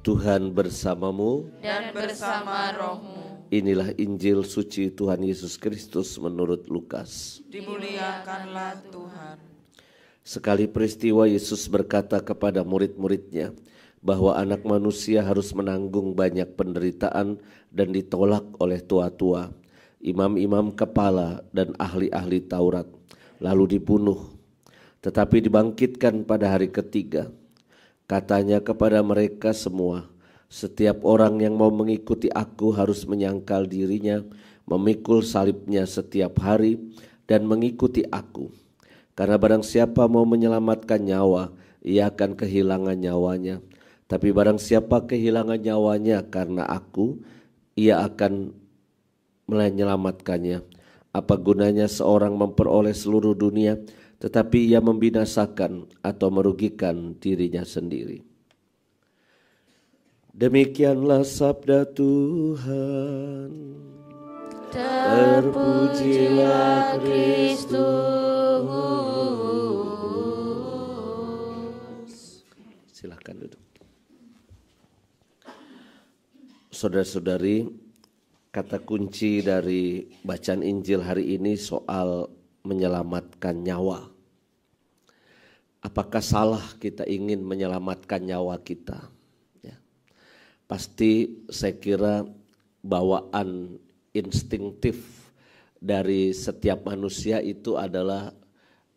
Tuhan bersamamu dan bersama rohmu. Inilah Injil suci Tuhan Yesus Kristus menurut Lukas. Dimuliakanlah Tuhan. Sekali peristiwa Yesus berkata kepada murid-muridnya bahwa anak manusia harus menanggung banyak penderitaan dan ditolak oleh tua-tua, imam-imam kepala dan ahli-ahli Taurat, lalu dibunuh, tetapi dibangkitkan pada hari ketiga. Katanya kepada mereka semua, setiap orang yang mau mengikuti aku harus menyangkal dirinya, memikul salibnya setiap hari dan mengikuti aku. Karena barang siapa mau menyelamatkan nyawa, ia akan kehilangan nyawanya. Tapi barang siapa kehilangan nyawanya karena aku, ia akan menyelamatkannya. Apa gunanya seorang memperoleh seluruh dunia, tetapi ia membinasakan atau merugikan dirinya sendiri. Demikianlah sabda Tuhan. Terpujilah Kristus. Silakan duduk. Saudara-saudari, kata kunci dari bacaan Injil hari ini soal menyelamatkan nyawa. Apakah salah kita ingin menyelamatkan nyawa kita? Ya. Pasti saya kira bawaan instingtif dari setiap manusia itu adalah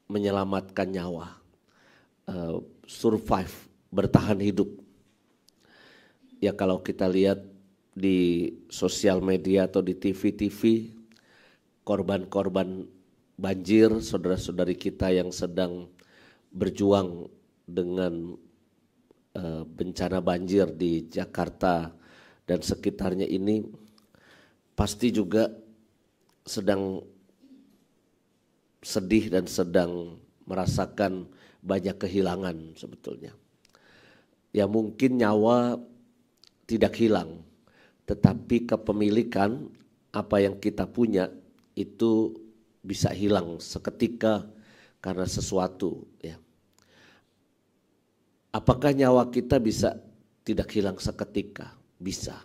menyelamatkan nyawa, survive, bertahan hidup. Ya kalau kita lihat di sosial media atau di TV-TV, korban-korban banjir, saudara-saudari kita yang sedang berjuang dengan bencana banjir di Jakarta dan sekitarnya ini pasti juga sedang sedih dan sedang merasakan banyak kehilangan sebetulnya. Ya mungkin nyawa tidak hilang, tetapi kepemilikan apa yang kita punya itu bisa hilang seketika karena sesuatu, ya. Apakah nyawa kita bisa tidak hilang seketika? Bisa,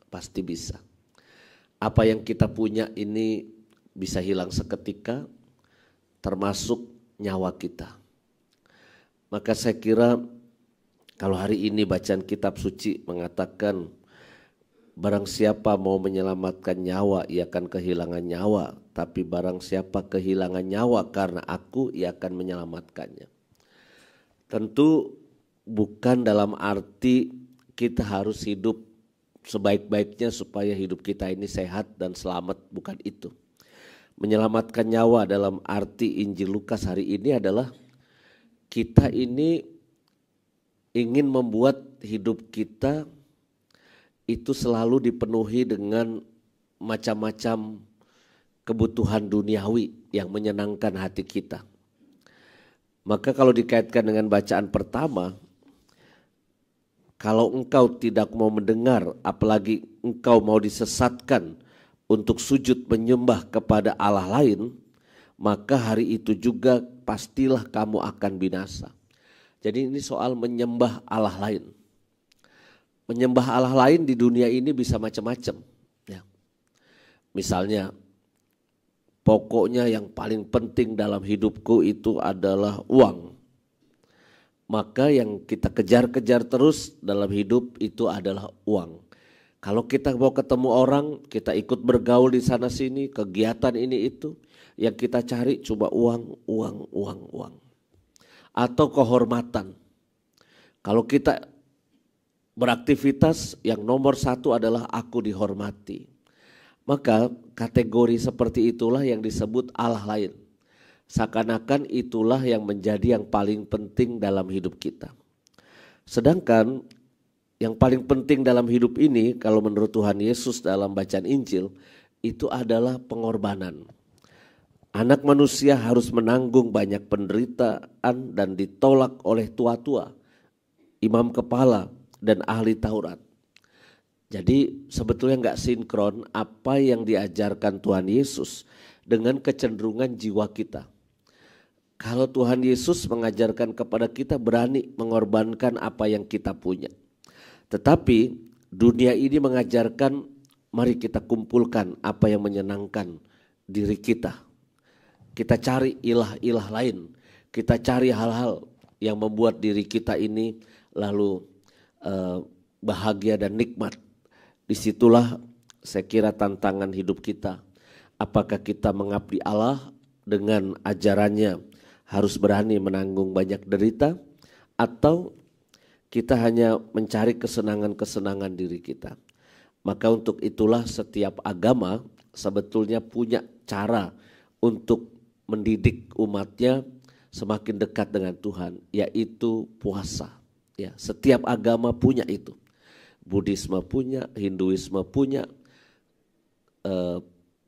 pasti bisa. Apa yang kita punya ini bisa hilang seketika, termasuk nyawa kita. Maka saya kira kalau hari ini bacaan kitab suci mengatakan barang siapa mau menyelamatkan nyawa, ia akan kehilangan nyawa. Tapi barang siapa kehilangan nyawa karena aku, ia akan menyelamatkannya. Tentu bukan dalam arti kita harus hidup sebaik-baiknya supaya hidup kita ini sehat dan selamat, bukan itu. Menyelamatkan nyawa dalam arti Injil Lukas hari ini adalah kita ini ingin membuat hidup kita itu selalu dipenuhi dengan macam-macam kebutuhan duniawi yang menyenangkan hati kita. Maka kalau dikaitkan dengan bacaan pertama, kalau engkau tidak mau mendengar, apalagi engkau mau disesatkan untuk sujud menyembah kepada Allah lain, maka hari itu juga pastilah kamu akan binasa. Jadi ini soal menyembah Allah lain. Menyembah Allah lain di dunia ini bisa macam-macam. Ya. Misalnya, pokoknya yang paling penting dalam hidupku itu adalah uang. Maka yang kita kejar-kejar terus dalam hidup itu adalah uang. Kalau kita mau ketemu orang, kita ikut bergaul di sana sini, kegiatan ini itu, yang kita cari coba uang. Atau kehormatan. Kalau kita beraktivitas, yang nomor satu adalah aku dihormati. Maka kategori seperti itulah yang disebut Allah lain. Seakan-akan itulah yang menjadi yang paling penting dalam hidup kita. Sedangkan yang paling penting dalam hidup ini kalau menurut Tuhan Yesus dalam bacaan Injil itu adalah pengorbanan. Anak manusia harus menanggung banyak penderitaan dan ditolak oleh tua-tua, imam kepala dan ahli Taurat. Jadi sebetulnya enggak sinkron apa yang diajarkan Tuhan Yesus dengan kecenderungan jiwa kita. Kalau Tuhan Yesus mengajarkan kepada kita berani mengorbankan apa yang kita punya. Tetapi dunia ini mengajarkan mari kita kumpulkan apa yang menyenangkan diri kita. Kita cari ilah-ilah lain, kita cari hal-hal yang membuat diri kita ini lalu bahagia dan nikmat. Disitulah saya kira tantangan hidup kita. Apakah kita mengabdi Allah dengan ajarannya harus berani menanggung banyak derita, atau kita hanya mencari kesenangan-kesenangan diri kita. Maka untuk itulah setiap agama sebetulnya punya cara untuk mendidik umatnya semakin dekat dengan Tuhan, yaitu puasa. Ya, setiap agama punya itu. Buddhisme punya, Hinduisme punya,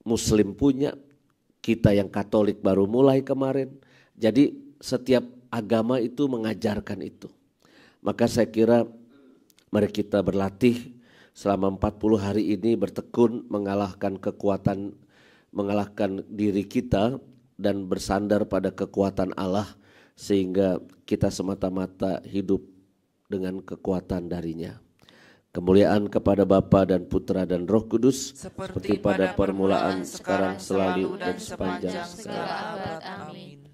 Muslim punya, kita yang Katolik baru mulai kemarin. Jadi setiap agama itu mengajarkan itu. Maka saya kira mari kita berlatih selama 40 hari ini bertekun mengalahkan kekuatan, mengalahkan diri kita dan bersandar pada kekuatan Allah sehingga kita semata-mata hidup dengan kekuatan darinya. Kemuliaan kepada Bapa dan Putra dan Roh Kudus seperti pada permulaan, sekarang, selalu dan sepanjang segala abad. Amin.